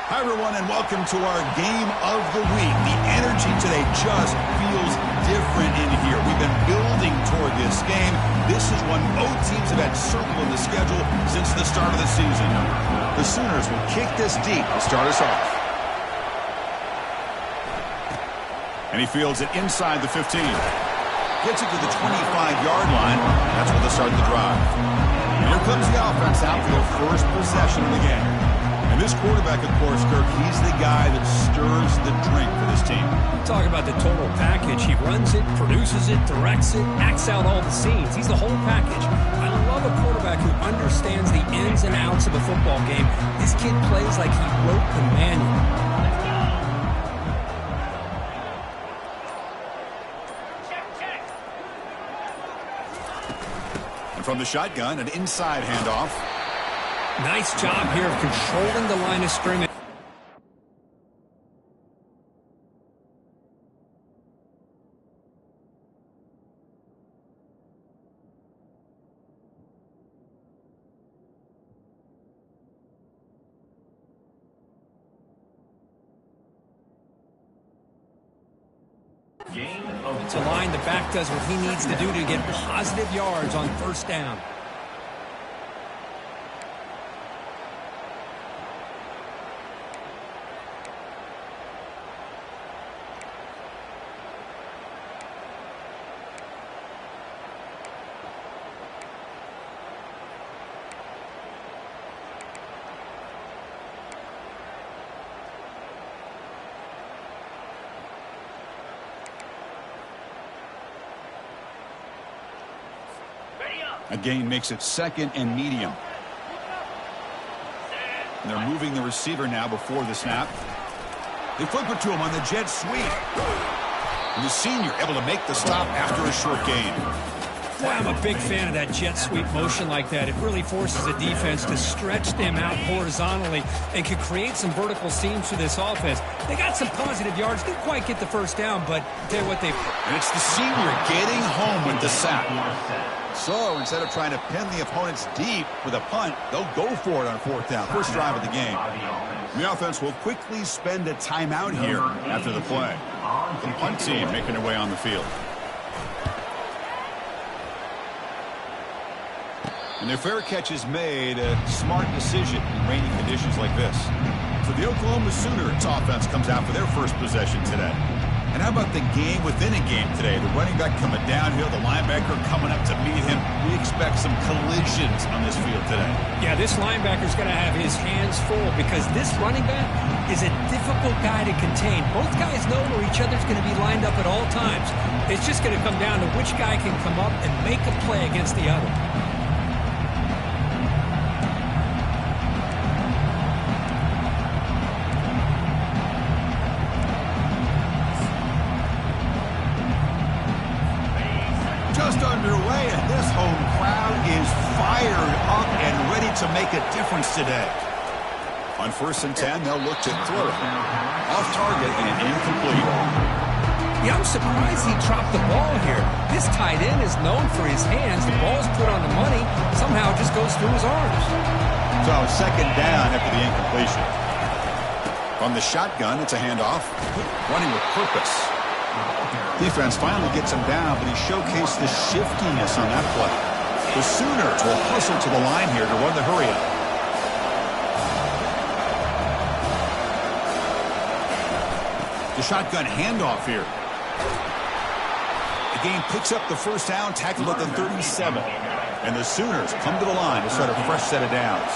Hi, everyone, and welcome to our game of the week. The energy today just feels different in here. We've been building toward this game. This is one both teams have had circled in the schedule since the start of the season. The Sooners will kick this deep to start us off. And he fields it inside the 15. Gets it to the 25-yard line. That's where they'll start the drive. And here comes the offense out for their first possession of the game. And this quarterback, of course, Kirk, he's the guy that stirs the drink for this team. Talk about the total package. He runs it, produces it, directs it, acts out all the scenes. He's the whole package. I love a quarterback who understands the ins and outs of a football game. This kid plays like he wrote the manual. And from the shotgun, an inside handoff. Nice job here of controlling the line of scrimmage. It's a line the back does what he needs to do to get positive yards on first down. A gain makes it second and medium. And they're moving the receiver now before the snap. They flip it to him on the jet sweep. And the senior able to make the stop after a short gain. Boy, I'm a big fan of that jet sweep motion like that. It really forces the defense to stretch them out horizontally and can create some vertical seams for this offense. They got some positive yards. Didn't quite get the first down, but tell you what, and it's the senior getting home with the sack. So instead of trying to pin the opponents deep with a punt, they'll go for it on fourth down. First drive of the game. The offense will quickly spend a timeout here after the play. The punt team making their way on the field. And their fair catch is made, a smart decision in rainy conditions like this. So the Oklahoma Sooners offense comes out for their first possession today. And how about the game within a game today? The running back coming downhill, the linebacker coming up to meet him. We expect some collisions on this field today. Yeah, this linebacker's going to have his hands full because this running back is a difficult guy to contain. Both guys know where each other's going to be lined up at all times. It's just going to come down to which guy can come up and make a play against the other. Underway, and this home crowd is fired up and ready to make a difference today. On 1st and 10, they'll look to throw it. Off target and incomplete. Yeah, I'm surprised he dropped the ball here. This tight end is known for his hands. The ball's put on the money. Somehow it just goes through his arms. So second down after the incompletion. From the shotgun, it's a handoff. Running with purpose. Defense finally gets him down, but he showcased the shiftiness on that play. The Sooners will hustle to the line here to run the hurry-up. The shotgun handoff here. The game picks up the first down, tackled at the 37. And the Sooners come to the line to start a fresh set of downs.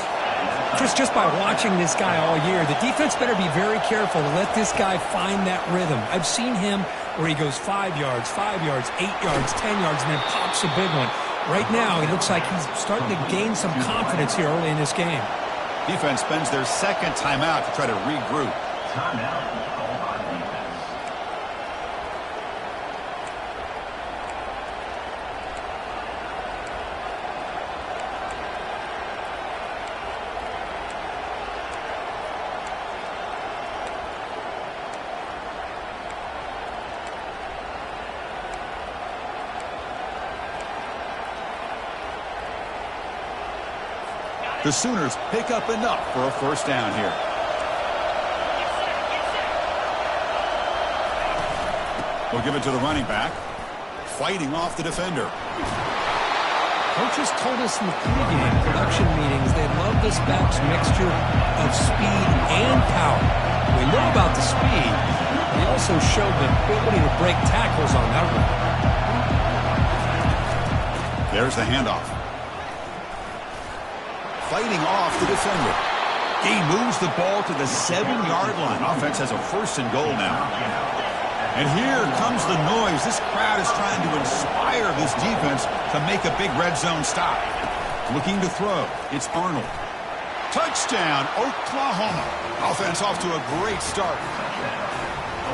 Chris, just by watching this guy all year, the defense better be very careful to let this guy find that rhythm. I've seen him where he goes 5 yards, 5 yards, 8 yards, 10 yards, and then pops a big one. Right now, he looks like he's starting to gain some confidence here early in this game. Defense spends their second timeout to try to regroup. Timeout. The Sooners pick up enough for a first down here. We'll give it to the running back. Fighting off the defender. Coaches told us in the pregame production meetings they love this back's mixture of speed and power. We know about the speed. He also showed the ability to break tackles on that run. There's the handoff. Fighting off the defender. He moves the ball to the 7-yard line. Offense has a first and goal now. And here comes the noise. This crowd is trying to inspire this defense to make a big red zone stop. Looking to throw. It's Arnold. Touchdown, Oklahoma. Offense off to a great start.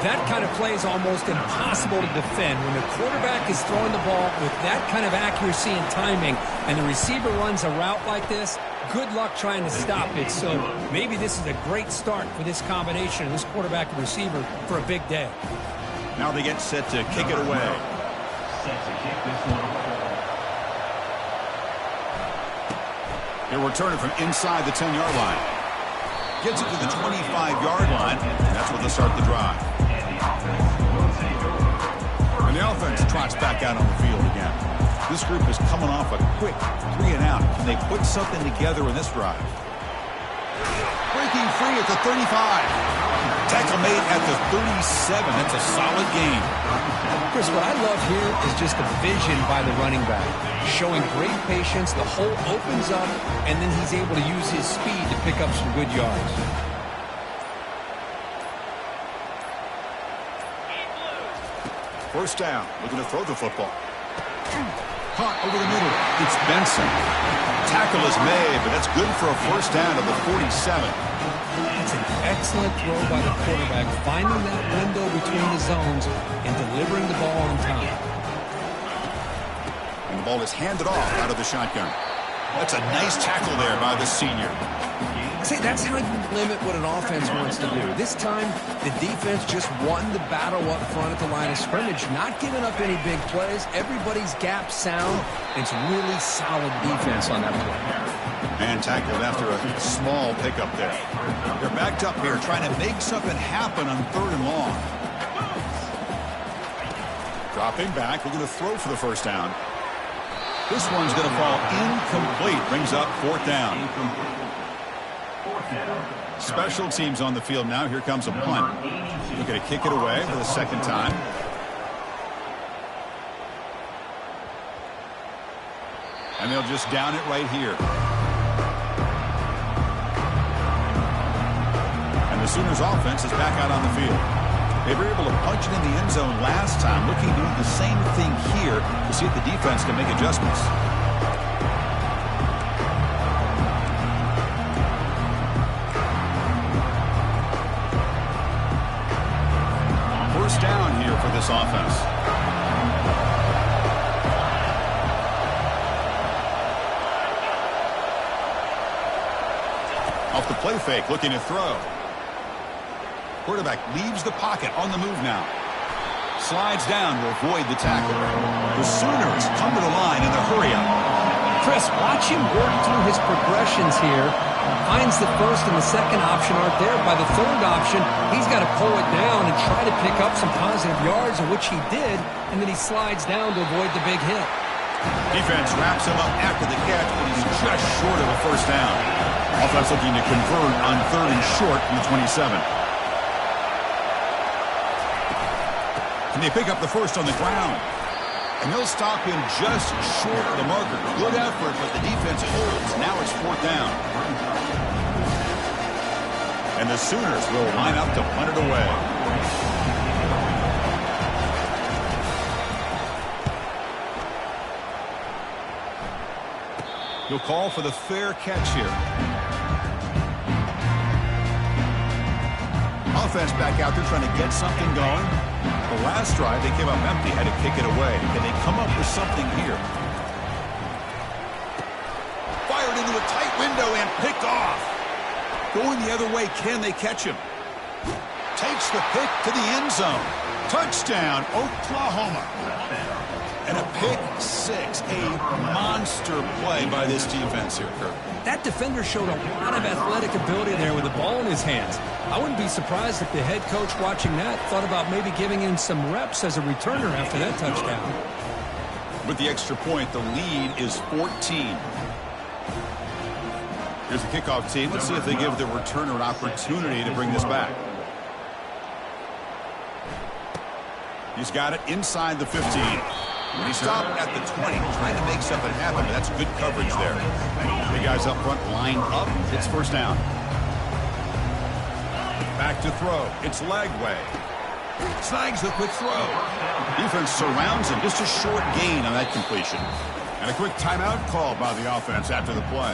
That kind of play is almost impossible to defend when the quarterback is throwing the ball with that kind of accuracy and timing, and the receiver runs a route like this. Good luck trying to stop it. So maybe this is a great start for this combination, this quarterback and receiver, for a big day. Now they get set to kick it away. They're returning from inside the 10-yard line. Gets it to the 25-yard line, and that's where they'll start the drive. And the offense trots back out on the field again. This group is coming off a quick 3-and-out. Can they put something together in this drive? Breaking free at the 35. Tackle made at the 37. That's a solid gain. Chris, what I love here is just the vision by the running back. Showing great patience, the hole opens up, and then he's able to use his speed to pick up some good yards. First down, looking to throw the football. Caught over the middle. It's Benson. Tackle is made, but that's good for a first down to the 47. It's an excellent throw by the quarterback, finding that window between the zones and delivering the ball on time. And the ball is handed off out of the shotgun. That's a nice tackle there by the senior. See, that's how you limit what an offense wants to do. This time, the defense just won the battle up front at the line of scrimmage, not giving up any big plays. Everybody's gap sound. It's really solid defense on that play. And tackled after a small pickup there. They're backed up here trying to make something happen on 3rd and long. Dropping back, we're going to throw for the first down. This one's going to fall incomplete. Brings up 4th down. Special teams on the field now. Here comes a punt. We're going to kick it away for the second time. And they'll just down it right here. And the Sooners offense is back out on the field. They were able to punch it in the end zone last time. Looking to do the same thing here to see if the defense can make adjustments. First down here for this offense. Off the play fake, looking to throw. Quarterback leaves the pocket, on the move now. Slides down to avoid the tackle. The Sooners come to the line in the hurry-up. Chris, watch him work through his progressions here. Finds the first and the second option aren't there. By the third option, he's got to pull it down and try to pick up some positive yards, of which he did, and then he slides down to avoid the big hit. Defense wraps him up after the catch, but he's just short of a first down. Offense looking to convert on 3rd and short from the 27. And they pick up the first on the ground. And they'll stop him just short of the marker. Good effort, but the defense holds. Now it's 4th down. And the Sooners will line up to punt it away. He'll call for the fair catch here. Offense back out there trying to get something going. The last drive, they came up empty, had to kick it away. Can they come up with something here? Fired into a tight window and picked off. Going the other way, can they catch him? Takes the pick to the end zone. Touchdown, Oklahoma. And a pick six, a monster play by this defense here, Kirk. That defender showed a lot of athletic ability there with the ball in his hands. I wouldn't be surprised if the head coach watching that thought about maybe giving him some reps as a returner after that touchdown. With the extra point, the lead is 14. Here's the kickoff team. Let's see if they give the returner an opportunity to bring this back. He's got it inside the 15. He stopped at the 20, trying to make something happen, but that's good coverage there. The guys up front line up. It's first down. Back to throw. It's Lagway. Snags the quick throw. Defense surrounds him. Just a short gain on that completion. And a quick timeout call by the offense after the play.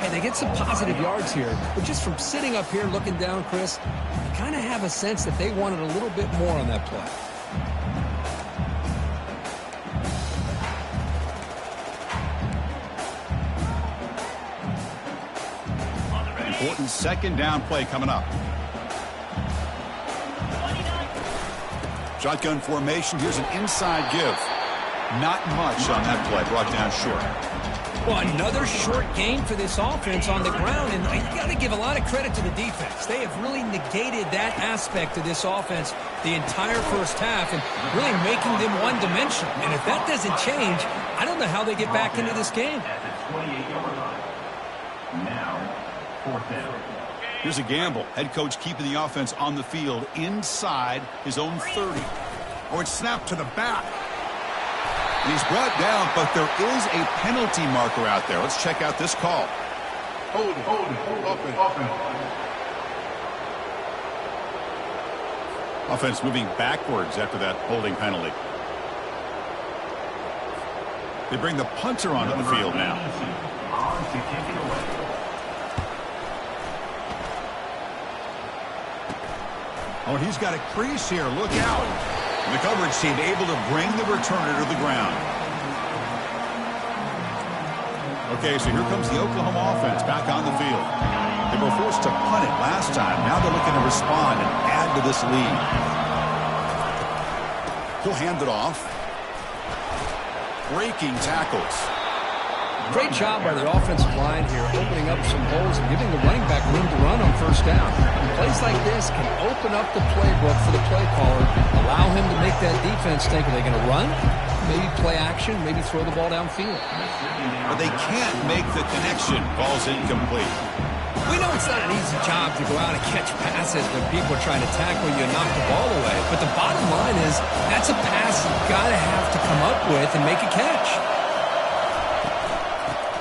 Hey, they get some positive yards here, but just from sitting up here looking down, Chris, you kind of have a sense that they wanted a little bit more on that play. Important second down play coming up. Shotgun formation. Here's an inside give. Not much on that play. Brought down short. Well, another short gain for this offense on the ground, and you got to give a lot of credit to the defense. They have really negated that aspect of this offense the entire first half and really making them one-dimensional. And if that doesn't change, I don't know how they get back into this game. Here's a gamble. Head coach keeping the offense on the field inside his own 30. Or it's snapped to the back. And he's brought down, but there is a penalty marker out there. Let's check out this call. Hold it. Offense moving backwards after that holding penalty. They bring the punter onto the field now. Oh, and he's got a crease here. Look out. And the coverage team able to bring the returner to the ground. Okay, so here comes the Oklahoma offense back on the field. They were forced to punt it last time. Now they're looking to respond and add to this lead. He'll hand it off. Breaking tackles. Great job by the offensive line here, opening up some holes and giving the running back room to run on first down. And plays like this can open up the playbook for the play caller, allow him to make that defense think, are they going to run? Maybe play action, maybe throw the ball downfield. But they can't make the connection. Ball's incomplete. We know it's not an easy job to go out and catch passes when people are trying to tackle you and knock the ball away. But the bottom line is that's a pass you've got to have to come up with and make a catch.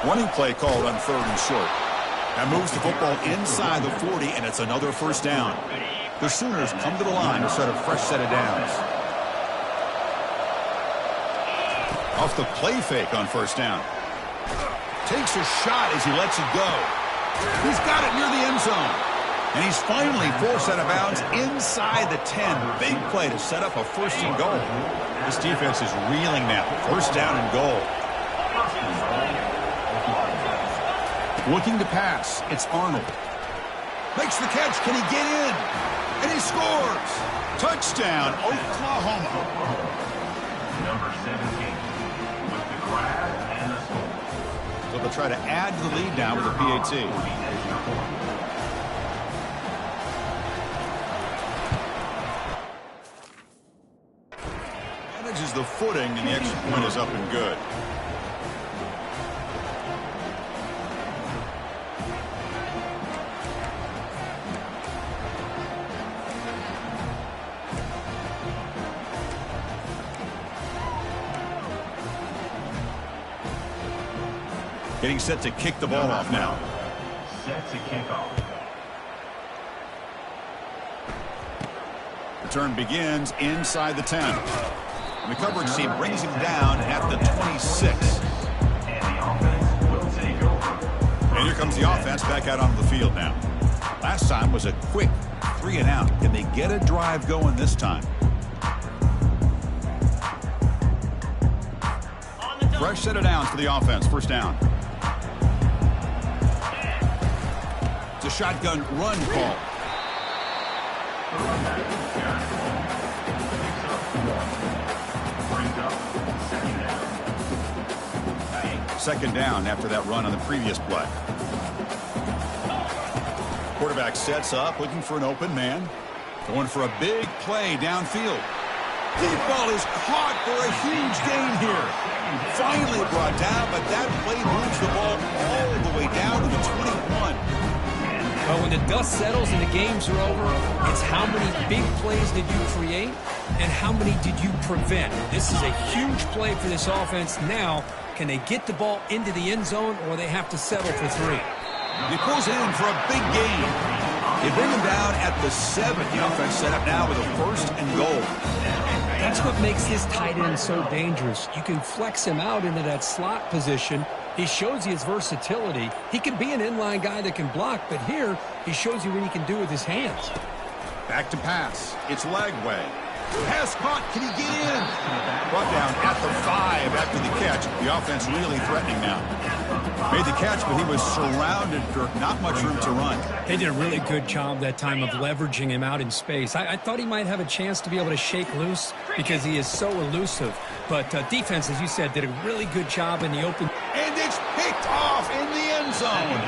Running play called on third and short. That moves the football inside the 40, and it's another first down. The Sooners come to the line to start a fresh set of downs. Off the play fake on first down. Takes a shot as he lets it go. He's got it near the end zone. And he's finally forced out of bounds inside the 10. Big play to set up a first and goal. This defense is reeling now. First down and goal. Looking to pass. It's Arnold. Makes the catch. Can he get in? And he scores. Touchdown, Oklahoma. Number 17 with the grab and the score. So they'll try to add to the lead now with a PAT. Manages the footing, and the extra point is up and good. Getting set to kick the ball off now. Set to kick off. Return begins inside the 10. And the coverage team brings him down at the 26. And the offense with brings the offense back out onto the field now. Last time was a quick 3-and-out. Can they get a drive going this time? Fresh set of downs for the offense. First down. It's a shotgun run call. Second down after that run on the previous play. Quarterback sets up, looking for an open man. Going for a big play downfield. Deep ball is caught for a huge gain here. Finally brought down, but that play moves the ball all the way down to the 21. But when the dust settles and the games are over, it's how many big plays did you create and how many did you prevent. This is a huge play for this offense. Now, can they get the ball into the end zone or they have to settle for 3? He pulls in for a big gain. They bring him down at the 7. The offense set up now with a 1st and goal. That's what makes this tight end so dangerous. You can flex him out into that slot position. He shows you his versatility. He can be an inline guy that can block, but here he shows you what he can do with his hands. Back to pass. It's Lagway. Pass caught. Can he get in? Brought down at the 5 after the catch. The offense really threatening now. Made the catch, but he was surrounded, Kirk. Not much room to run. They did a really good job that time of leveraging him out in space. I thought he might have a chance to be able to shake loose because he is so elusive. But defense, as you said, did a really good job in the open. And it's picked off in the end zone.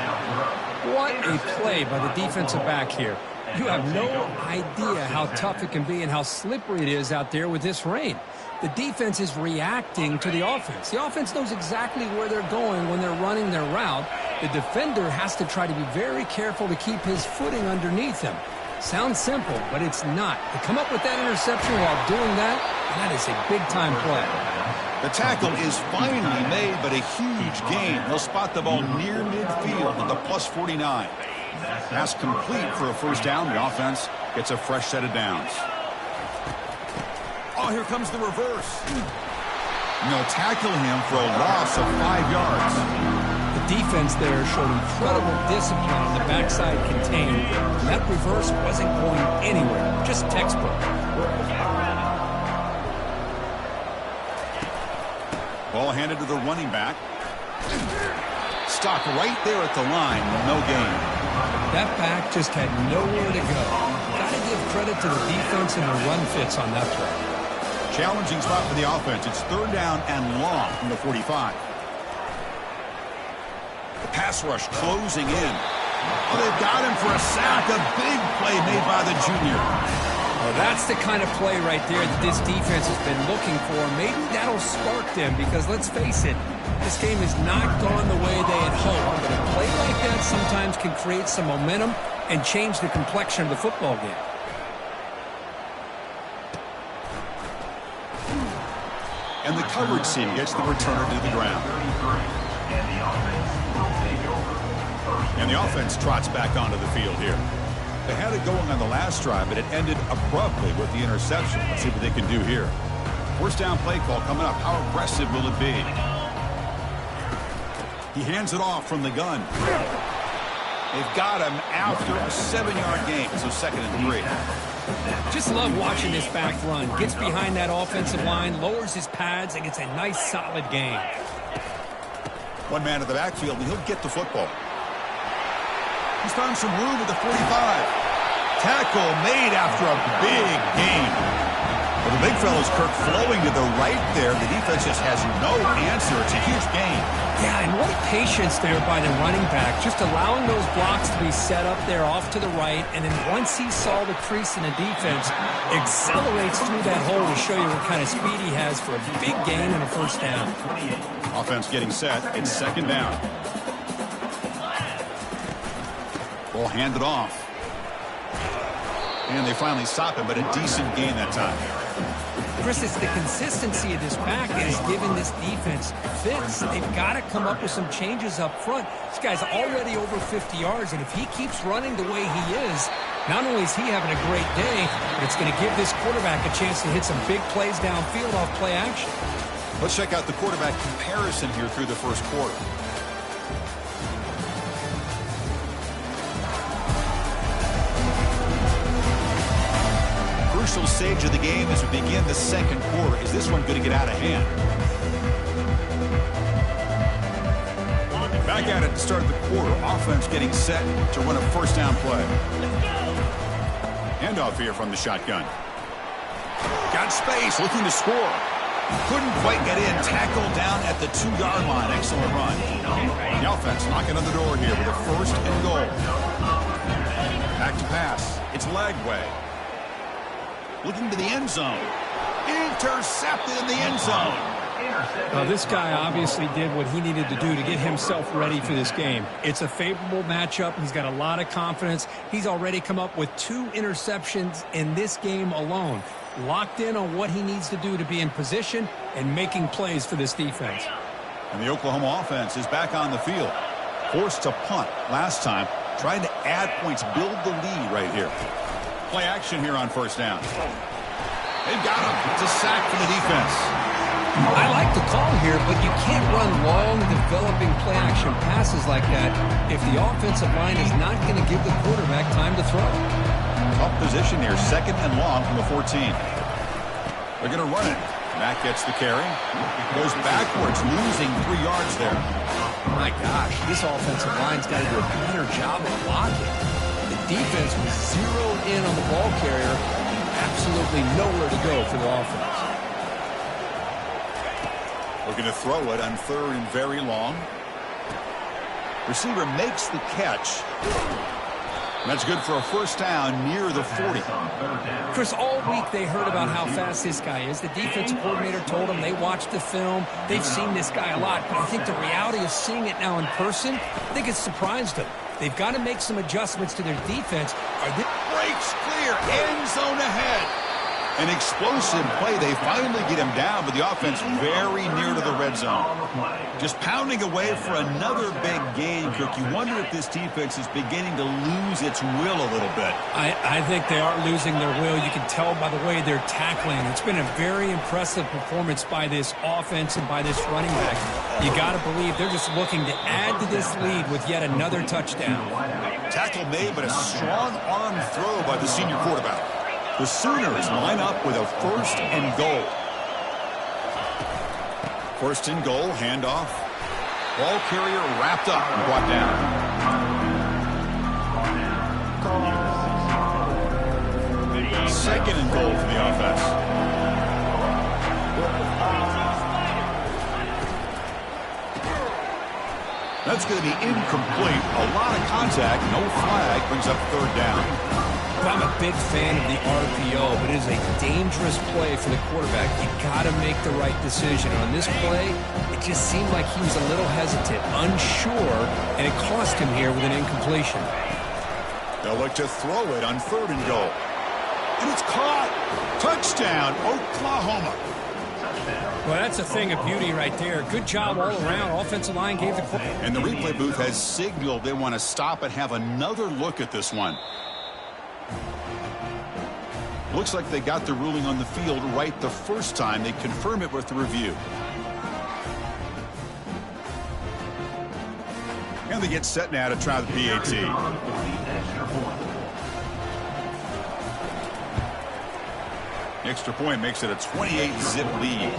What a play by the defensive back here. You have no idea how tough it can be and how slippery it is out there with this rain. The defense is reacting to the offense. The offense knows exactly where they're going when they're running their route. The defender has to try to be very careful to keep his footing underneath him. Sounds simple, but it's not. To come up with that interception while doing that, that is a big-time play. The tackle is finally made, but a huge gain. They'll spot the ball near midfield at the +49. Pass complete for a 1st down. The offense gets a fresh set of downs. Oh, here comes the reverse. And they'll tackle him for a loss of 5 yards. The defense there showed incredible discipline on the backside contained. And that reverse wasn't going anywhere. Just textbook. Ball handed to the running back. Stopped right there at the line. No gain. That back just had nowhere to go. Got to give credit to the defense and the run fits on that play. Challenging spot for the offense. It's 3rd down and long from the 45. The pass rush closing in. Oh, they've got him for a sack. A big play made by the junior. Well, that's the kind of play right there that this defense has been looking for. Maybe that'll spark them because, let's face it, this game has not gone the way they had hoped. But a play like that sometimes can create some momentum and change the complexion of the football game. And the coverage team gets the returner to the ground. And the offense trots back onto the field here. They had it going on the last drive, but it ended abruptly with the interception. Let's see what they can do here. 1st down play call coming up. How aggressive will it be? He hands it off from the gun. They've got him after a 7-yard gain, so 2nd and 3. Just love watching this back run. Gets behind that offensive line, lowers his pads, and gets a nice solid gain. One man in the backfield, and he'll get the football. He's found some room at the 45. Tackle made after a big gain. Well, the big fellow's Kirk flowing to the right there. The defense just has no answer. It's a huge gain. Yeah, and what patience there by the running back, just allowing those blocks to be set up there off to the right, and then once he saw the crease in the defense, accelerates through that hole to show you what kind of speed he has for a big gain and a 1st down. Offense getting set. It's 2nd down. Ball handed off. And they finally stop him, but a decent gain that time. Chris, it's the consistency of this back that has given this defense fits. They've got to come up with some changes up front. This guy's already over 50 yards, and if he keeps running the way he is, not only is he having a great day, but it's going to give this quarterback a chance to hit some big plays downfield off play action. Let's check out the quarterback comparison here through the 1st quarter. initial stage of the game as we begin the second quarter. Is this one going to get out of hand? Back at it to start the quarter. Offense getting set to run a first down play. Handoff here from the shotgun. Got space, looking to score. Couldn't quite get in. Tackled down at the 2-yard line. Excellent run. The offense knocking on the door here with a first and goal. Back to pass. It's Lagway. Looking to the end zone. Intercepted in the end zone. This guy obviously did what he needed to do to get himself ready for this game. It's a favorable matchup. He's got a lot of confidence. He's already come up with 2 interceptions in this game alone. Locked in on what he needs to do to be in position and making plays for this defense. And the Oklahoma offense is back on the field. Forced to punt last time. Trying to add points, build the lead right here. Play action here on first down. They've got him. It's a sack for the defense. I like the call here, but you can't run long, developing play-action passes like that if the offensive line is not going to give the quarterback time to throw. Tough position here, second and long from the 14. They're going to run it. Mack gets the carry. Goes backwards, losing 3 yards there. My gosh, this offensive line's got to do a better job of blocking. The defense was zeroed in on the ball carrier. Absolutely nowhere to go for the offense. Looking to throw it on 3rd and very long. Receiver makes the catch. And that's good for a first down near the 40. Chris, all week they heard about how fast this guy is. The defensive coordinator told them they watched the film. They've seen this guy a lot. But I think the reality of seeing it now in person, I think it's surprised them. They've got to make some adjustments to their defense. Breaks clear. End zone ahead. An explosive play. They finally get him down, but the offense very near to the red zone. Just pounding away for another big gain, Kirk. You wonder if this defense is beginning to lose its will a little bit. I think they are losing their will. You can tell by the way they're tackling. It's been a very impressive performance by this offense and by this running back. You got to believe they're just looking to add to this lead with yet another touchdown. Tackle made, but a strong arm throw by the senior quarterback. The Sooners line up with a first and goal. First and goal, handoff. Ball carrier wrapped up and brought down. Second and goal for the offense. That's going to be incomplete. A lot of contact, no flag, brings up 3rd down. I'm a big fan of the RPO, but it is a dangerous play for the quarterback. You got to make the right decision. On this play, it just seemed like he was a little hesitant, unsure, and it cost him here with an incompletion. They'll look to throw it on 3rd and goal. And it's caught. Touchdown, Oklahoma. Well, that's a thing of beauty right there. Good job all around. Offensive line gave the... And the replay booth has signaled they want to stop and have another look at this one. Looks like they got the ruling on the field right the first time. They confirm it with the review. And they get set now to try the PAT. Extra point makes it a 28-zip lead.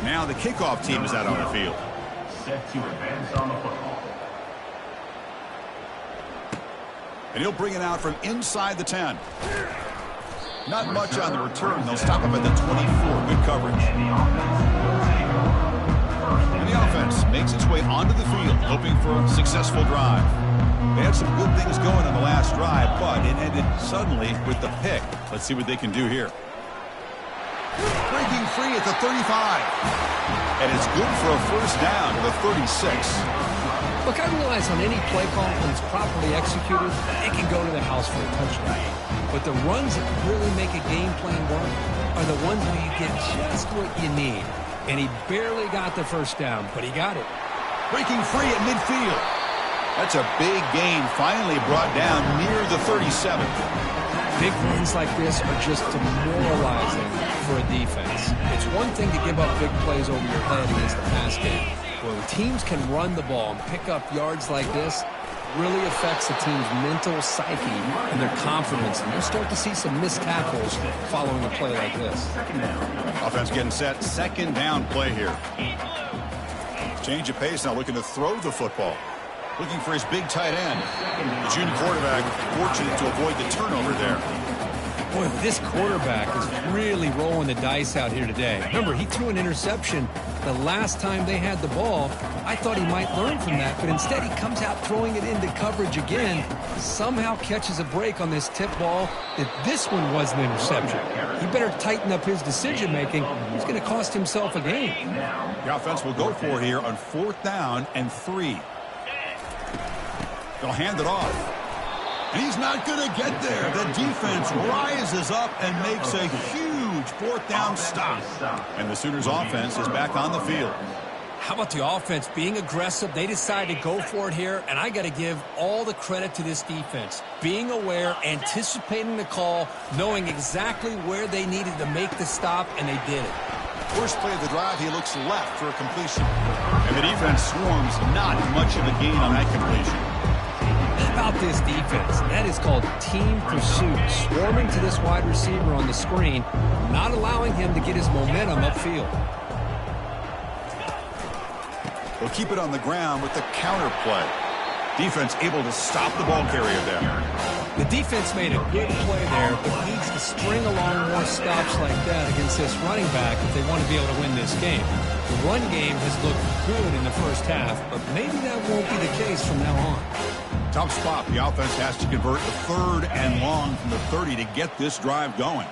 Now the kickoff team is out on the field. Set to advance on the football. And he'll bring it out from inside the 10. Not much on the return. They'll stop him at the 24. Good coverage. And the offense makes its way onto the field, hoping for a successful drive. They had some good things going on the last drive, but it ended suddenly with the pick. Let's see what they can do here. Breaking free at the 35. And it's good for a first down to the 36. Look, I realize on any play call, when it's properly executed, it can go to the house for a touchdown. But the runs that really make a game plan work are the ones where you get just what you need. And he barely got the first down, but he got it. Breaking free at midfield. That's a big gain, finally brought down near the 37. Big runs like this are just demoralizing for a defense. It's one thing to give up big plays over your head against the pass game. When teams can run the ball and pick up yards like this, really affects the team's mental psyche and their confidence, and you'll start to see some missed tackles following a play like this. Offense getting set. Second down play here. Change of pace now, looking to throw the football. Looking for his big tight end. The junior quarterback fortunate to avoid the turnover there. Boy, this quarterback is really rolling the dice out here today. Remember, he threw an interception the last time they had the ball. I thought he might learn from that, but instead he comes out throwing it into coverage again. Somehow catches a break on this tip ball that this one was an interception. He better tighten up his decision-making. He's going to cost himself a game. The offense will go for it here on 4th down and 3. They'll hand it off. He's not going to get there. The defense rises up and makes a huge 4th down stop. And the Sooners offense is back on the field. How about the offense being aggressive? They decided to go for it here, and I got to give all the credit to this defense. Being aware, anticipating the call, knowing exactly where they needed to make the stop, and they did it. First play of the drive, he looks left for a completion. And the defense swarms, not much of a gain on that completion. About this defense, that is called team pursuit. Swarming to this wide receiver on the screen, not allowing him to get his momentum upfield. They'll keep it on the ground with the counter play. Defense able to stop the ball carrier there. The defense made a good play there, but needs to string along more stops like that against this running back if they want to be able to win this game. The run game has looked good in the first half, but maybe that won't be the case from now on. Tough spot. The offense has to convert the 3rd and long from the 30 to get this drive going.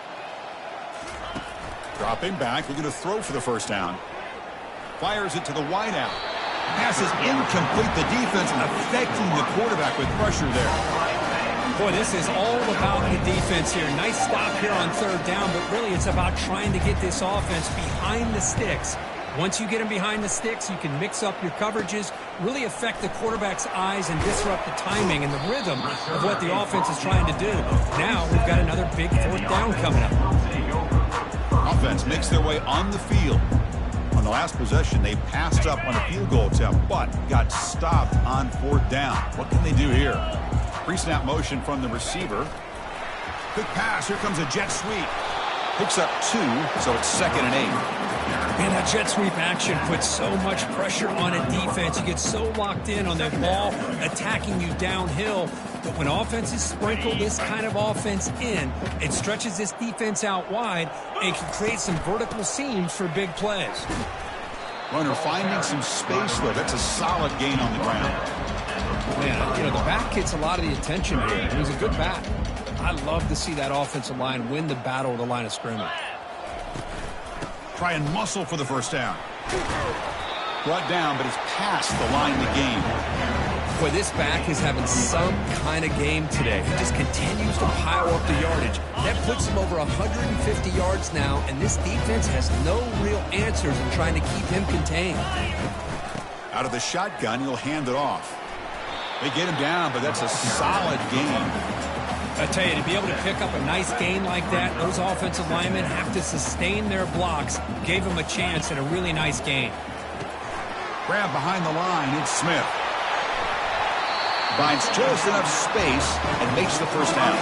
Dropping back, looking to throw for the 1st down. Fires it to the wideout. Pass is incomplete. The defense affecting the quarterback with pressure there. Boy, this is all about the defense here. Nice stop here on 3rd down, but really it's about trying to get this offense behind the sticks. Once you get them behind the sticks, you can mix up your coverages, really affect the quarterback's eyes and disrupt the timing and the rhythm of what the offense is trying to do. Now we've got another big 4th down coming up. Offense makes their way on the field. On the last possession, they passed up on a field goal attempt, but got stopped on 4th down. What can they do here? Pre-snap motion from the receiver. Quick pass. Here comes a jet sweep. Picks up 2, so it's 2nd and 8. Man, that jet sweep action puts so much pressure on a defense. You get so locked in on that ball attacking you downhill. But when offenses sprinkle this kind of offense in, it stretches this defense out wide and can create some vertical seams for big plays. Runner finding some space, though. That's a solid gain on the ground. Man, you know, the back gets a lot of the attention here. He's a good back. I love to see that offensive line win the battle of the line of scrimmage. Try and muscle for the 1st down. Brought down, but he's past the line to gain. Boy, this back is having some kind of game today. He just continues to pile up the yardage. That puts him over 150 yards now, and this defense has no real answers in trying to keep him contained. Out of the shotgun, he'll hand it off. They get him down, but that's a solid gain. I tell you, to be able to pick up a nice gain like that, those offensive linemen have to sustain their blocks. Gave him a chance at a really nice gain. Grab behind the line, it's Smith. Finds just enough space and makes the 1st down.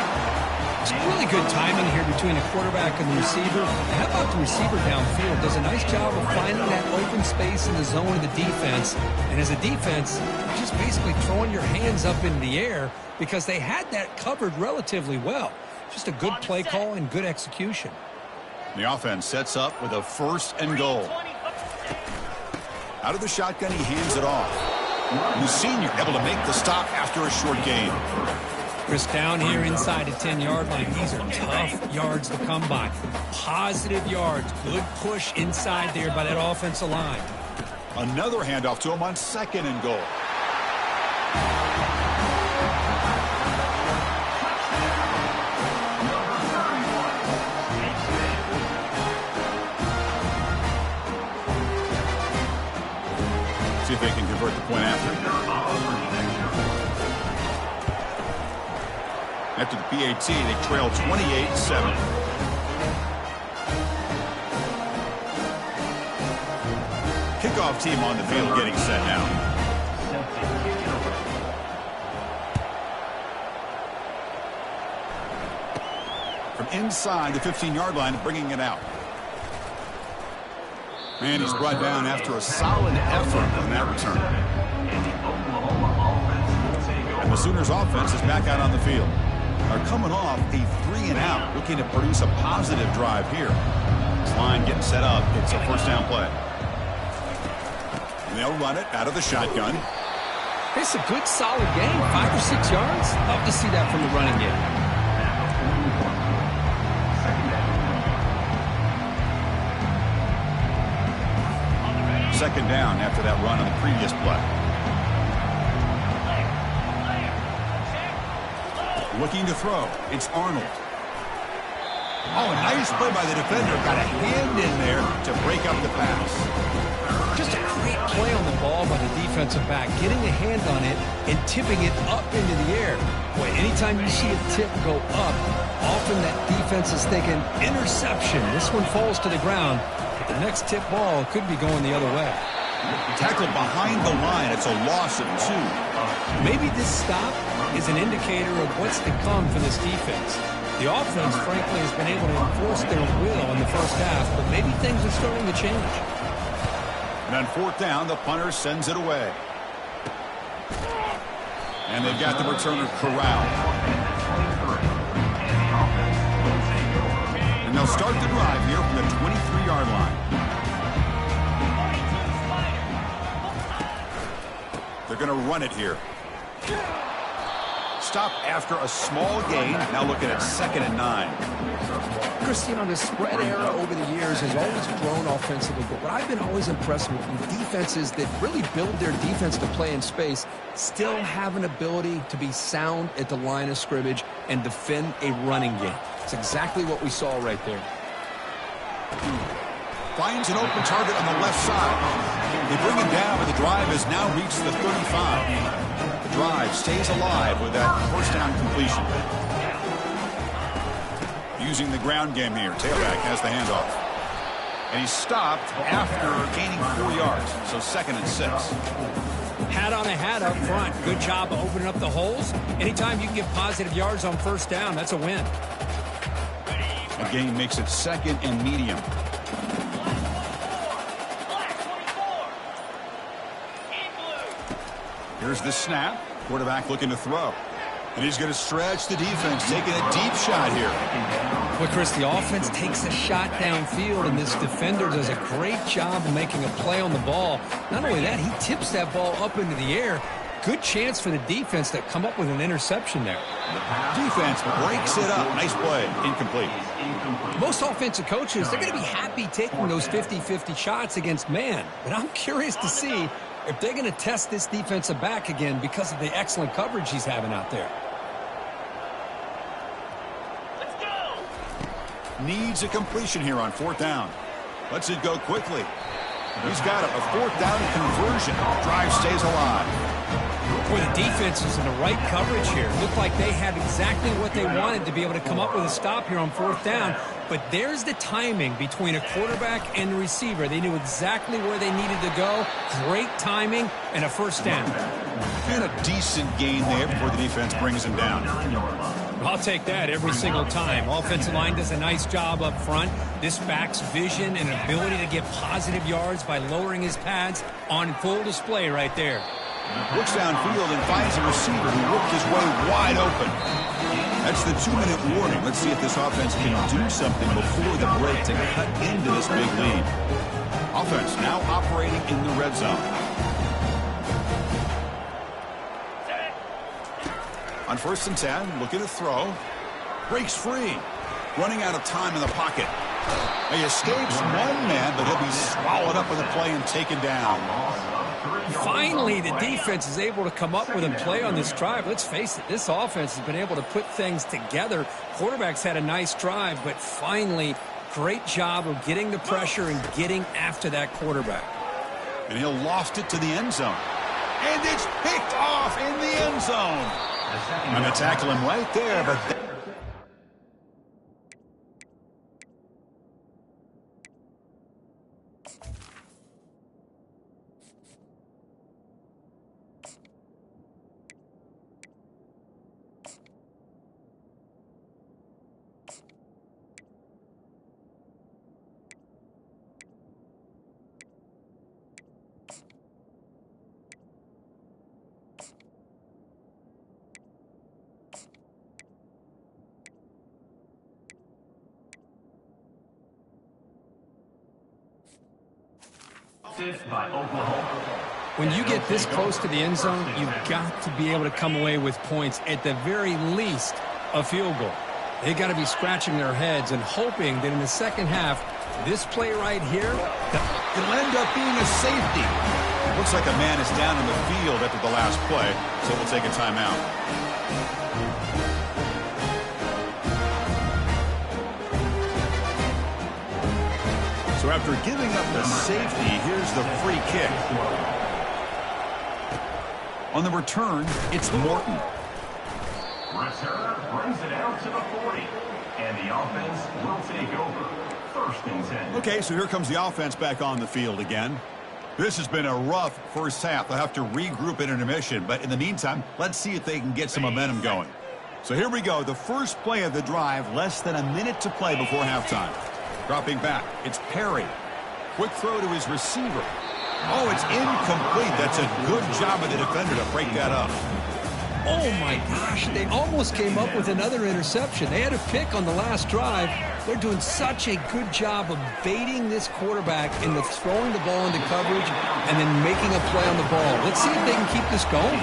It's really good timing here between the quarterback and the receiver. How about the receiver downfield? Does a nice job of finding that open space in the zone of the defense. And as a defense, just basically throwing your hands up in the air because they had that covered relatively well. Just a good play call and good execution. The offense sets up with a 1st and goal. Out of the shotgun, he hands it off. The senior able to make the stop after a short gain. Chris, down here inside the 10-yard line, these are tough yards to come by. Positive yards, good push inside there by that offensive line. Another handoff to him on 2nd and goal. See if they can convert the point after. After the PAT, they trail 28-7. Kickoff team on the field getting set now. inside the 15-yard line and bringing it out. And he's brought down after a solid effort on that return. And the Sooners offense is back out on the field. Are coming off a 3-and-out, looking to produce a positive drive here. This line getting set up. It's a first down play. And they'll run it out of the shotgun. It's a good, solid game. 5 or 6 yards. Love to see that from the running game. Second down after that run on the previous play. Looking to throw. It's Arnold. Oh, a nice play by the defender. Got a hand in there to break up the pass. Just a great play on the ball by the defensive back, getting a hand on it and tipping it up into the air. Boy, anytime you see a tip go up, often that defense is thinking interception. This one falls to the ground. But the next tip ball could be going the other way. Tackled behind the line. It's a loss of 2. Maybe this stop is an indicator of what's to come for this defense. The offense, frankly, has been able to enforce their will in the first half, but maybe things are starting to change. And on fourth down, the punter sends it away. And they've got the returner corralled. And they'll start the drive here from the 23-yard line. They're going to run it here. Stop after a small gain. Now looking at 2nd and 9. Christian, the spread era over the years has always grown offensively, but what I've been always impressed with defenses that really build their defense to play in space still have an ability to be sound at the line of scrimmage and defend a running game. It's exactly what we saw right there. Finds an open target on the left side. They bring him down, but the drive has now reached the 35. The drive stays alive with that first down completion. Using the ground game here. Tailback has the handoff. And he's stopped after gaining 4 yards. So 2nd and 6. Hat on a hat up front. Good job of opening up the holes. Anytime you can get positive yards on first down, that's a win. The game makes it 2nd and medium. Here's the snap. Quarterback looking to throw. And he's going to stretch the defense, taking a deep shot here. Well, Chris, the offense takes a shot downfield, and this defender does a great job of making a play on the ball. Not only that, he tips that ball up into the air. Good chance for the defense to come up with an interception there. Defense breaks it up. Nice play. Incomplete. Most offensive coaches, they're going to be happy taking those 50-50 shots against man. But I'm curious to see if they're going to test this defensive back again because of the excellent coverage he's having out there. Needs a completion here on 4th down. Lets it go quickly. He's got a 4th down conversion. Drive stays alive. Boy, the defense is in the right coverage here. Looked like they had exactly what they wanted to be able to come up with a stop here on 4th down. But there's the timing between a quarterback and the receiver. They knew exactly where they needed to go. Great timing and a first down. And a decent gain there before the defense brings him down. I'll take that every single time. Offensive line does a nice job up front. This back's vision and ability to get positive yards by lowering his pads on full display right there. Looks downfield and finds a receiver who worked his way wide open. That's the 2-minute warning. Let's see if this offense can do something before the break to cut into this big lead. Offense now operating in the red zone. On 1st and 10, looking to throw. Breaks free. Running out of time in the pocket. He escapes one man, but he'll be swallowed up in the play and taken down. Finally, the defense is able to come up with a play on this drive. Let's face it, this offense has been able to put things together. Quarterback's had a nice drive, but finally, great job of getting the pressure and getting after that quarterback. And he'll loft it to the end zone. And it's picked off in the end zone. I'm going to tackle him right there, but... Fifth by Oklahoma. When you get this close to the end zone, you've got to be able to come away with points, at the very least, a field goal. They got to be scratching their heads and hoping that in the second half, this play right here, it'll end up being a safety. Looks like a man is down in the field after the last play, so we'll take a timeout. So after giving up the safety, here's the free kick. On the return, it's Morton. Return brings it out to the 40. And the offense will take over. First and 10. Okay, so here comes the offense back on the field again. This has been a rough first half. They'll have to regroup in intermission, but in the meantime, let's see if they can get some momentum going. So here we go, the first play of the drive, less than a minute to play before halftime. Dropping back, it's Perry. Quick throw to his receiver. Oh, it's incomplete. That's a good job of the defender to break that up. oh my gosh, they almost came up with another interception. They had a pick on the last drive. They're doing such a good job of baiting this quarterback into throwing the ball into coverage and then making a play on the ball. Let's see if they can keep this going.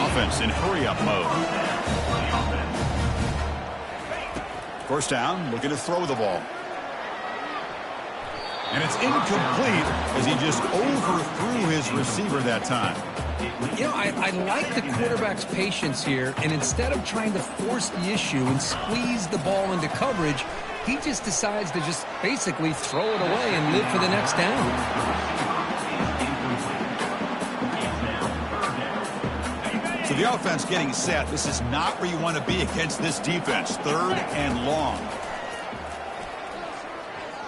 Offense in hurry-up mode. First down, looking to throw the ball. And it's incomplete as he just overthrew his receiver that time. You know, I like the quarterback's patience here, and instead of trying to force the issue and squeeze the ball into coverage, he just decides to just basically throw it away and live for the next down. So the offense getting set. This is not where you want to be against this defense. Third and long.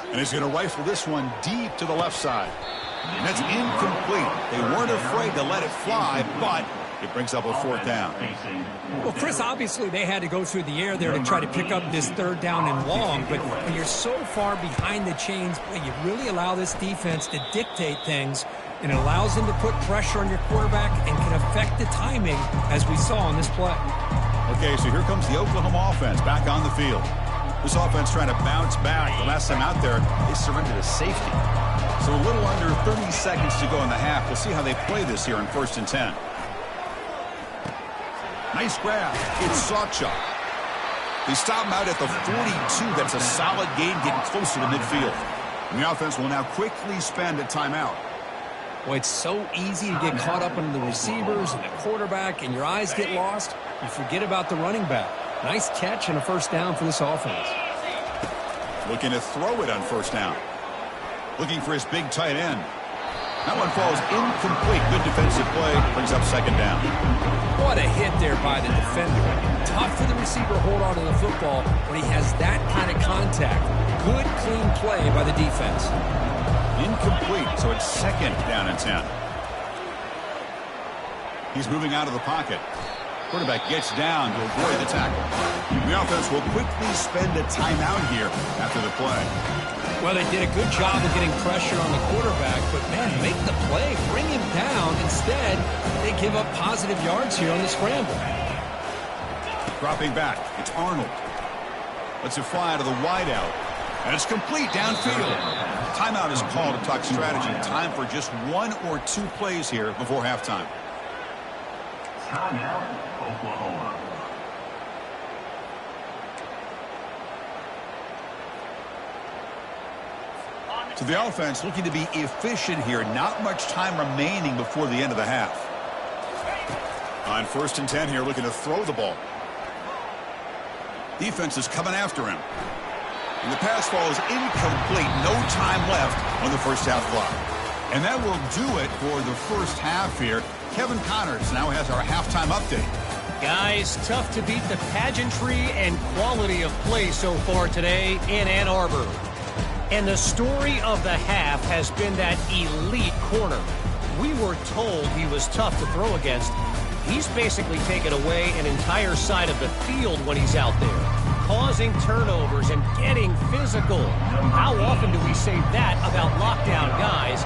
And he's going to rifle this one deep to the left side. And that's incomplete. They weren't afraid to let it fly, but it brings up a fourth down. Well, Chris, obviously they had to go through the air there to try to pick up this third down and long, but when you're so far behind the chains, you really allow this defense to dictate things, and it allows them to put pressure on your quarterback and can affect the timing, as we saw on this play. Okay, so here comes the Oklahoma offense back on the field. This offense trying to bounce back. The last time out there, they surrendered a safety. So a little under 30 seconds to go in the half. We'll see how they play this here in 1st and 10. Nice grab. It's Sawchuk. They stop him out at the 42. That's a solid gain, getting closer to midfield. And the offense will now quickly spend a timeout. Well, it's so easy to get caught up in the receivers and the quarterback, and your eyes get lost. You forget about the running back. Nice catch and a first down for this offense. Looking to throw it on first down. Looking for his big tight end. That one falls incomplete. Good defensive play. Brings up second down. What a hit there by the defender. Tough for the receiver to hold on to the football when he has that kind of contact. Good, clean play by the defense. Incomplete, so it's second down and 10. He's moving out of the pocket. Quarterback gets down to avoid the tackle. The offense will quickly spend a timeout here after the play. Well, they did a good job of getting pressure on the quarterback, but, man, make the play. Bring him down. Instead, they give up positive yards here on the scramble. Dropping back, it's Arnold. Lets it fly to the wideout. And it's complete downfield. Timeout is called to talk strategy. Time for just 1 or 2 plays here before halftime. Timeout, Oklahoma. So the offense looking to be efficient here. Not much time remaining before the end of the half. On 1st and 10 here, looking to throw the ball. Defense is coming after him. And the pass ball is incomplete. No time left on the first half clock. And that will do it for the first half here. Kevin Connors now has our halftime update. Guys, tough to beat the pageantry and quality of play so far today in Ann Arbor. And the story of the half has been that elite corner. We were told he was tough to throw against. He's basically taken away an entire side of the field when he's out there, causing turnovers and getting physical. How often do we say that about lockdown guys?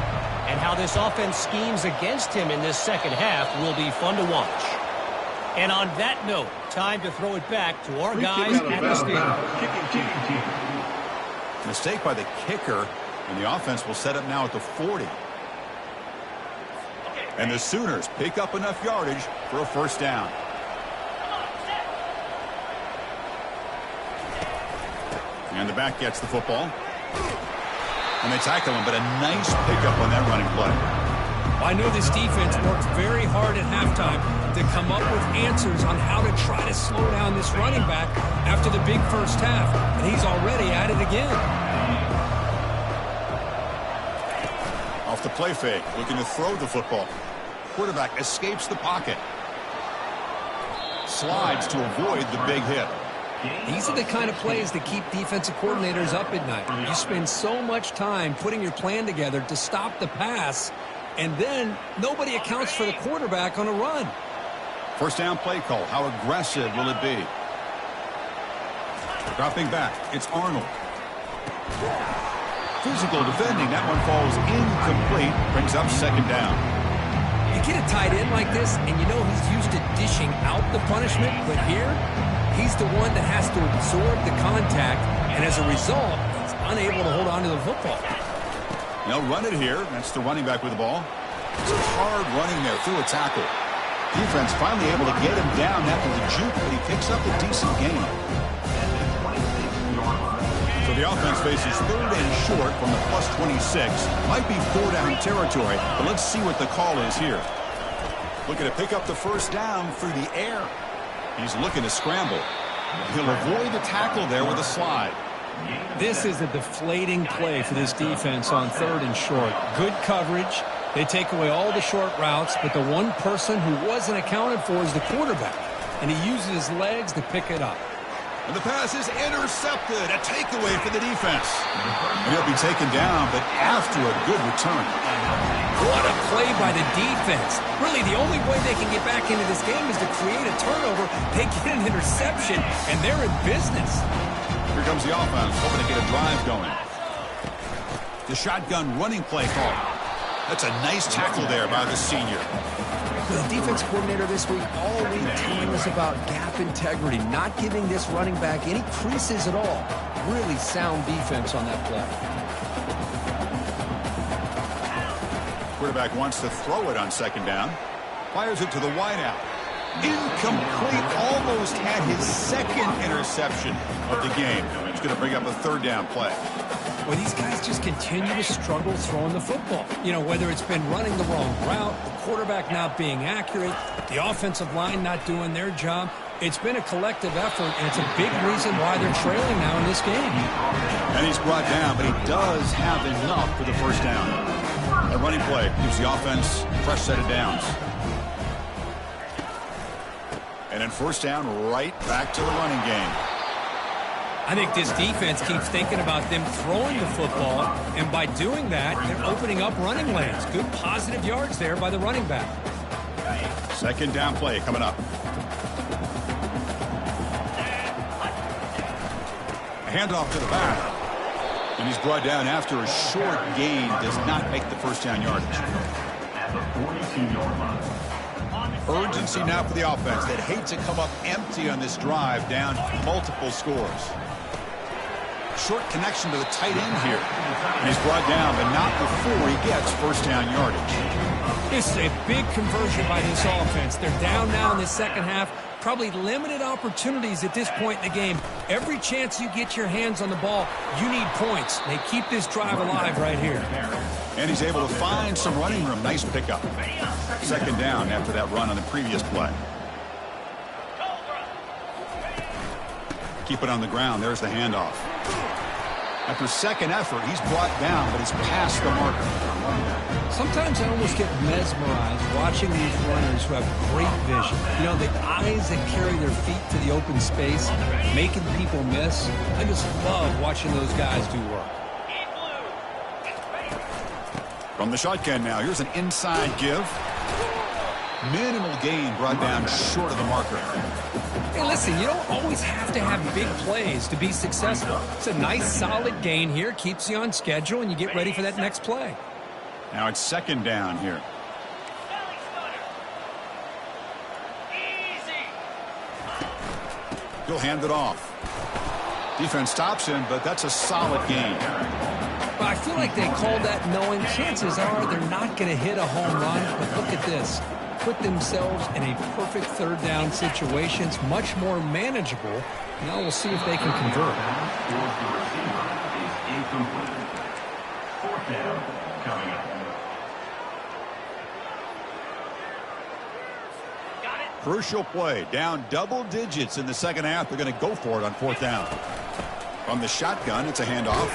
And how this offense schemes against him in this second half will be fun to watch. And on that note, time to throw it back to our guys at the stadium. Mistake by the kicker, and the offense will set up now at the 40. And the Sooners pick up enough yardage for a first down. And the back gets the football. And they tackle him, but a nice pickup on that running play. I know this defense worked very hard at halftime to come up with answers on how to try to slow down this running back after the big first half. And he's already at it again. Off the play fake, looking to throw the football. Quarterback escapes the pocket. Slides to avoid the big hit. These are the kind of plays that keep defensive coordinators up at night. You spend so much time putting your plan together to stop the pass, and then nobody accounts for the quarterback on a run. First down play call. How aggressive will it be? Dropping back. It's Arnold. Physical defending. That one falls incomplete. Brings up second down. You get a tight end like this, and you know he's used to dishing out the punishment, but here, he's the one that has to absorb the contact, and as a result, he's unable to hold on to the football. They'll run it here. That's the running back with the ball. It's hard running there through a tackle. Defense finally able to get him down after the juke, but he picks up a decent gain. So the offense faces third and short from the +26. Might be 4-down territory, but let's see what the call is here. Looking to pick up the first down through the air. He's looking to scramble. He'll avoid the tackle there with a slide. This is a deflating play for this defense on third and short. Good coverage. They take away all the short routes, but the one person who wasn't accounted for is the quarterback, and he uses his legs to pick it up. And the pass is intercepted. A takeaway for the defense. And he'll be taken down, but after a good return. What a play by the defense. Really, the only way they can get back into this game is to create a turnover. They get an interception, and they're in business. Here comes the offense, hoping to get a drive going. The shotgun running play call. That's a nice tackle there by the senior. The defense coordinator this week all week telling us about gap integrity, not giving this running back any creases at all. Really sound defense on that play. Quarterback wants to throw it on second down. Fires it to the wideout. Incomplete. Almost had his second interception of the game. It's going to bring up a third down play. Well, these guys just continue to struggle throwing the football. You know, whether it's been running the wrong route, the quarterback not being accurate, the offensive line not doing their job. It's been a collective effort, and it's a big reason why they're trailing now in this game. And he's brought down, but he does have enough for the first down. A running play gives the offense a fresh set of downs. And then first down, right back to the running game. I think this defense keeps thinking about them throwing the football, and by doing that, they're opening up running lanes. Good positive yards there by the running back. Second down play coming up. A handoff to the back. And he's brought down after a short gain. Does not make the first down yardage. At the 42-yard line. Urgency now for the offense that hates to come up empty on this drive, down multiple scores. Short connection to the tight end here. And he's brought down, but not before he gets first down yardage. This is a big conversion by this offense. They're down now in the second half. Probably limited opportunities at this point in the game. Every chance you get your hands on the ball, you need points. They keep this drive alive right here. And he's able to find some running room. Nice pickup. Second down after that run on the previous play. Keep it on the ground. There's the handoff. After second effort, he's brought down, but he's past the marker. Sometimes I almost get mesmerized watching these runners who have great vision. You know, the eyes that carry their feet to the open space, making people miss. I just love watching those guys do work. From the shotgun now, here's an inside give. Minimal gain brought down short of the marker. Hey, listen, you don't always have to have big plays to be successful. It's a nice, solid gain here. Keeps you on schedule, and you get ready for that next play. Now it's second down here. He'll hand it off. Defense stops him, but that's a solid gain. Well, I feel like they called that knowing chances are they're not going to hit a home run. But look at this. Put themselves in a perfect third down situation. It's much more manageable. Now we'll see if they can convert. The receiver is incomplete. Fourth down coming up. Crucial play. Down double digits in the second half. They're going to go for it on fourth down. From the shotgun, it's a handoff.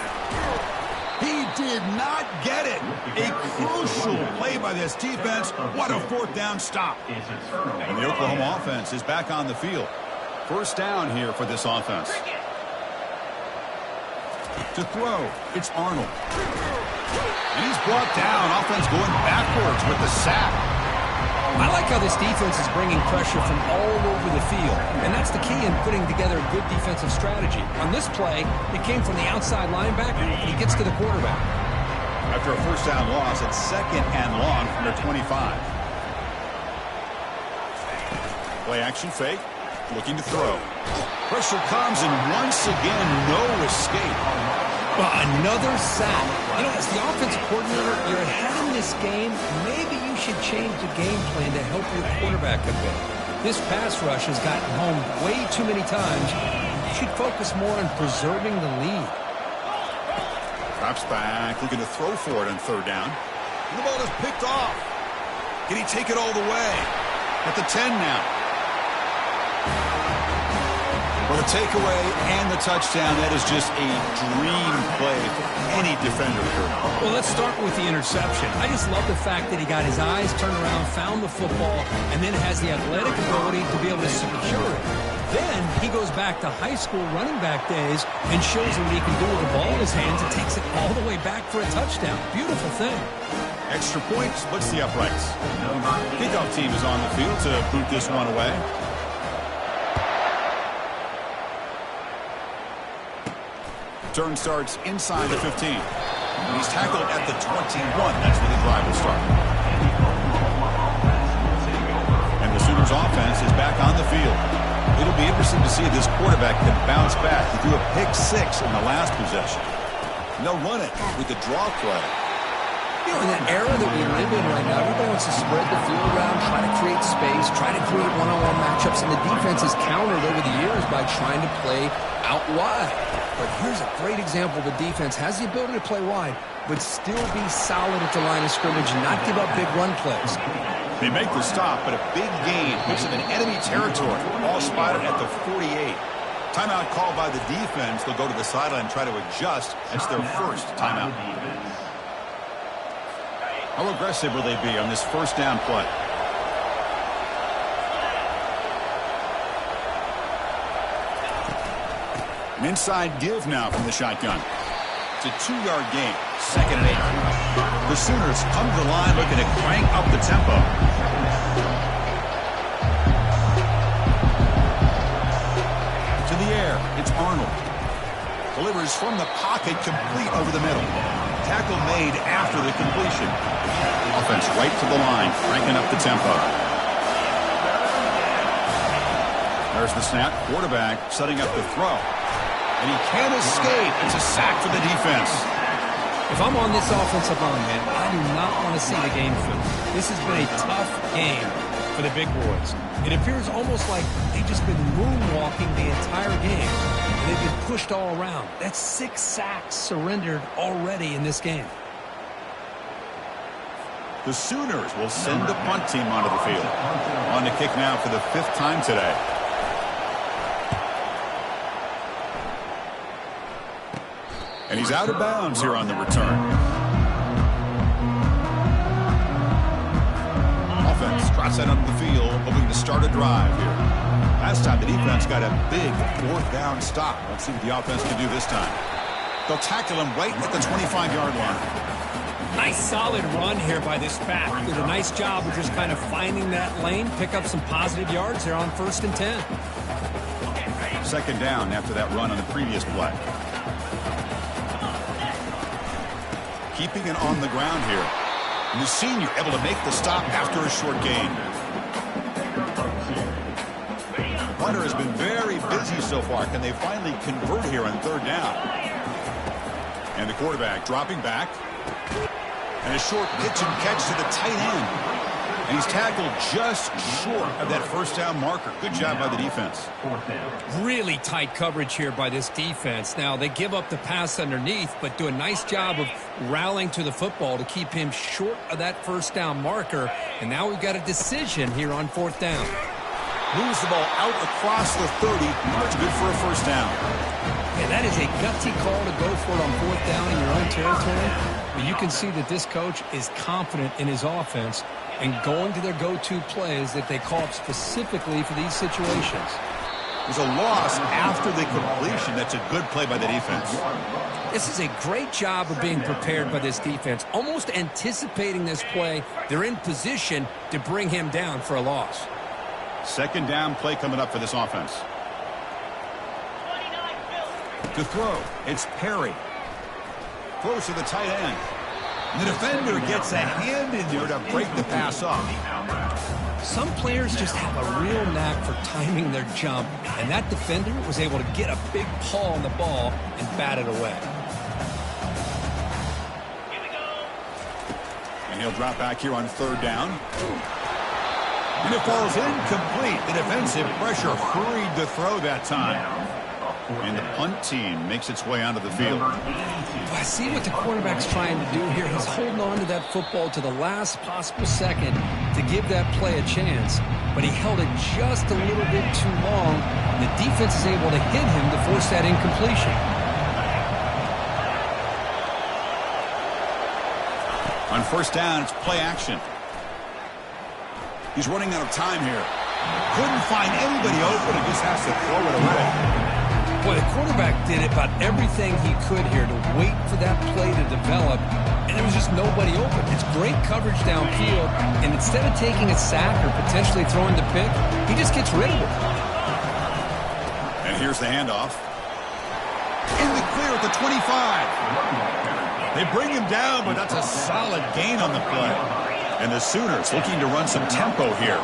He did not get it. A crucial play by this defense. What a fourth down stop. And the Oklahoma offense is back on the field. First down here for this offense. To throw, it's Arnold. And he's brought down. Offense going backwards with the sack. I like how this defense is bringing pressure from all over the field, and that's the key in putting together a good defensive strategy. On this play, it came from the outside linebacker, and he gets to the quarterback. After a first down loss, it's second and long from their 25. Play action fake, looking to throw. Pressure comes, and once again, no escape. Another sack. You know, as the offensive coordinator, you're ahead in this game. Maybe you should change the game plan to help your quarterback a bit. This pass rush has gotten home way too many times. You should focus more on preserving the lead. Drops back, looking to throw for it on third down. And the ball is picked off. Can he take it all the way? At the 10 now. For the takeaway and the touchdown, that is just a dream play for any defender. Well, let's start with the interception. I just love the fact that he got his eyes turned around, found the football, and then has the athletic ability to be able to secure it. Then he goes back to high school running back days and shows what he can do with the ball in his hands and takes it all the way back for a touchdown. Beautiful thing. Extra point splits the uprights. Kickoff team is on the field to boot this one away. Turn starts inside the 15. He's tackled at the 21. That's where the drive will start. And the Sooners offense is back on the field. It'll be interesting to see if this quarterback can bounce back. He threw a pick 6 in the last possession. And they'll run it with the draw play. You know, in that era that we live in right now, everybody wants to spread the field around, try to create space, try to create one-on-one matchups, and the defense has countered over the years by trying to play out wide. But here's a great example. The defense has the ability to play wide, but still be solid at the line of scrimmage and not give up big run plays. They make the stop, but a big gain puts them in enemy territory. Ball spotted at the 48. Timeout called by the defense. They'll go to the sideline and try to adjust. That's their first timeout. How aggressive will they be on this first down play? An inside give now from the shotgun. It's a 2-yard gain. Second and 8. The Sooners come to the line looking to crank up the tempo. To the air. It's Arnold. Delivers from the pocket, complete over the middle. Tackle made after the completion. Offense right to the line, cranking up the tempo. There's the snap. Quarterback setting up the throw. And he can't escape. It's a sack for the defense. If I'm on this offensive line, man, I do not want to see the game film. This has been a tough game for the big boys. It appears almost like they've just been moonwalking the entire game. And they've been pushed all around. That's 6 sacks surrendered already in this game. The Sooners will send the punt team onto the field. On to kick now for the 5th time today. And he's out of bounds here on the return. Offense trots that up the field, hoping to start a drive here. Last time the defense got a big 4th down stop. Let's see what the offense can do this time. They'll tackle him right at the 25-yard line. Nice solid run here by this back. Did a nice job of just kind of finding that lane, pick up some positive yards there on 1st and 10. Second down after that run on the previous play. Keeping it on the ground here. And the senior able to make the stop after a short gain. The punter has been very busy so far. Can they finally convert here on 3rd down? And the quarterback dropping back. And a short pitch and catch to the tight end. And he's tackled just short of that first down marker. Good job by the defense. Really tight coverage here by this defense. Now, they give up the pass underneath, but do a nice job of rallying to the football to keep him short of that first down marker. And now we've got a decision here on 4th down. Moves the ball out across the 30. It's good for a first down. And that is a gutsy call to go for it on 4th down in your own territory. But you can see that this coach is confident in his offense and going to their go-to plays that they call up specifically for these situations. There's a loss after the completion. That's a good play by the defense. This is a great job of being prepared by this defense, almost anticipating this play. They're in position to bring him down for a loss. Second down play coming up for this offense. To throw, it's Perry. Throws to the tight end. And the defender gets a hand in there to break the pass off. Some players just have a real knack for timing their jump, and that defender was able to get a big paw on the ball and bat it away. And he'll drop back here on 3rd down. And it falls incomplete. The defensive pressure hurried the throw that time. And the punt team makes its way onto the field. I see what the quarterback's trying to do here. He's holding on to that football to the last possible second to give that play a chance. But he held it just a little bit too long. The defense is able to hit him to force that incompletion. On 1st down, it's play action. He's running out of time here. Couldn't find anybody open and just has to throw it away. Boy, the quarterback did about everything he could here to wait for that play to develop, and there was just nobody open. It's great coverage downfield, and instead of taking a sack or potentially throwing the pick, he just gets rid of it. And here's the handoff. In the clear at the 25. They bring him down, but that's a solid gain on the play. And the Sooners looking to run some tempo here.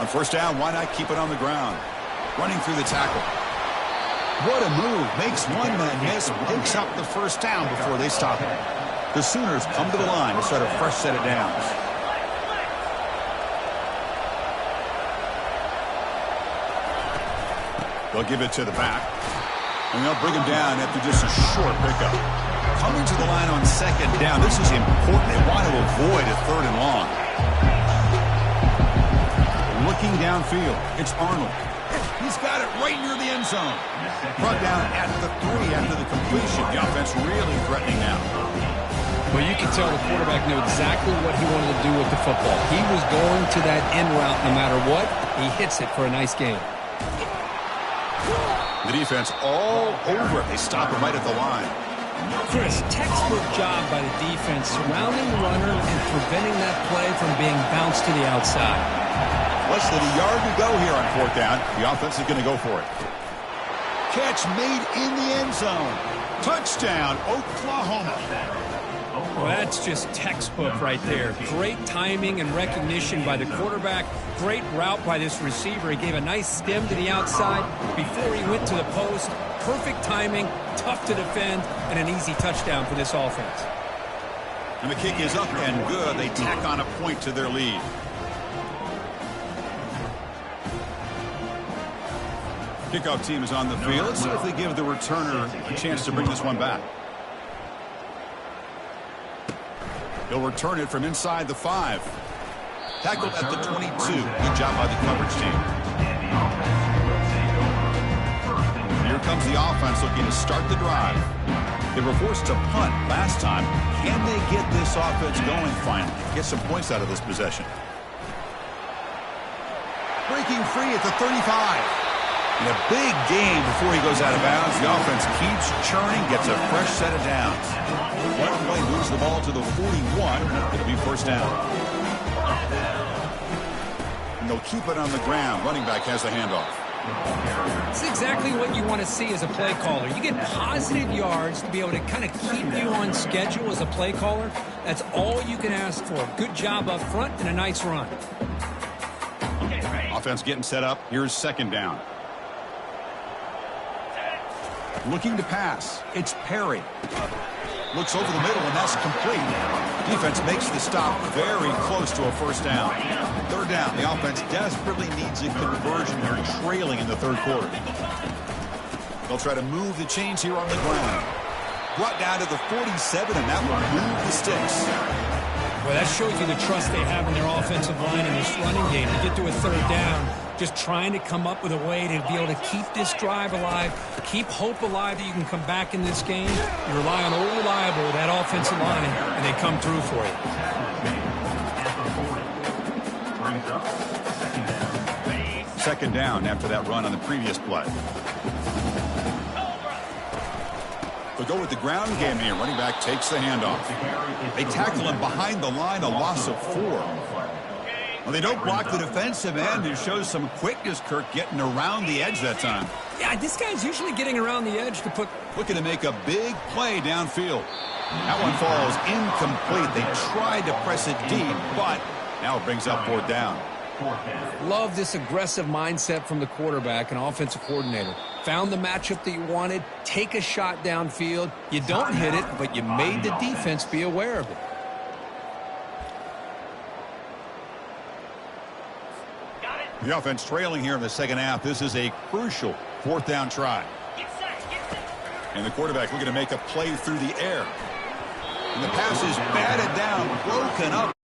On 1st down, why not keep it on the ground? Running through the tackle. What a move. Makes one man miss, picks up the first down before they stop him. The Sooners come to the line to start a fresh set of downs. They'll give it to the back. And they'll bring him down after just a short pickup. Coming to the line on 2nd down. This is important. They want to avoid a 3rd and long. Looking downfield, it's Arnold. He's got it right near the end zone. Brought down at the 3 after the completion. The offense really threatening now. Well, you can tell the quarterback knew exactly what he wanted to do with the football. He was going to that end route no matter what. He hits it for a nice gain. The defense all over it. They stop him right at the line. Chris, textbook job by the defense surrounding the runner and preventing that play from being bounced to the outside. Less than a yard to go here on 4th down. The offense is going to go for it. Catch made in the end zone. Touchdown, Oklahoma. Well, that's just textbook right there. Great timing and recognition by the quarterback. Great route by this receiver. He gave a nice stem to the outside before he went to the post. Perfect timing, tough to defend, and an easy touchdown for this offense. And the kick is up and good. They tack on a point to their lead. Kickoff team is on the field. Let's see if they give the returner a chance to bring this one back. He'll return it from inside the 5. Tackled at the 22. Good job by the coverage team. Here comes the offense looking to start the drive. They were forced to punt last time. Can they get this offense going finally? Get some points out of this possession. Breaking free at the 35. And a big gain before he goes out of bounds. The offense keeps churning, gets a fresh set of downs. One play moves the ball to the 41. It'll be first down. And they'll keep it on the ground. Running back has the handoff. It's exactly what you want to see as a play caller. You get positive yards to be able to kind of keep you on schedule as a play caller. That's all you can ask for. Good job up front and a nice run. Offense getting set up. Here's second down. Looking to pass. It's Perry. Looks over the middle, and that's complete. Defense makes the stop very close to a first down. Third down. The offense desperately needs a conversion here, trailing in the third quarter. They'll try to move the chains here on the ground. Brought down to the 47, and that will move the sticks. Well, that shows you the trust they have in their offensive line in this running game. To get to a third down, just trying to come up with a way to be able to keep this drive alive, keep hope alive that you can come back in this game. You rely on old reliable, that offensive line, and they come through for you. Second down after that run on the previous play. They'll go with the ground game here. Running back takes the handoff. They tackle him behind the line, a loss of 4. Well, they don't block the defensive end. It shows some quickness, Kirk, getting around the edge that time. Yeah, this guy's usually getting around the edge to put... Looking to make a big play downfield. That one falls incomplete. They tried to press it deep, but now it brings up 4th down. Love this aggressive mindset from the quarterback and offensive coordinator. Found the matchup that you wanted, take a shot downfield. You don't hit it, but you made the defense be aware of it. The offense trailing here in the second half. This is a crucial 4th down try. And the quarterback looking to make a play through the air. And the pass is batted down, broken up.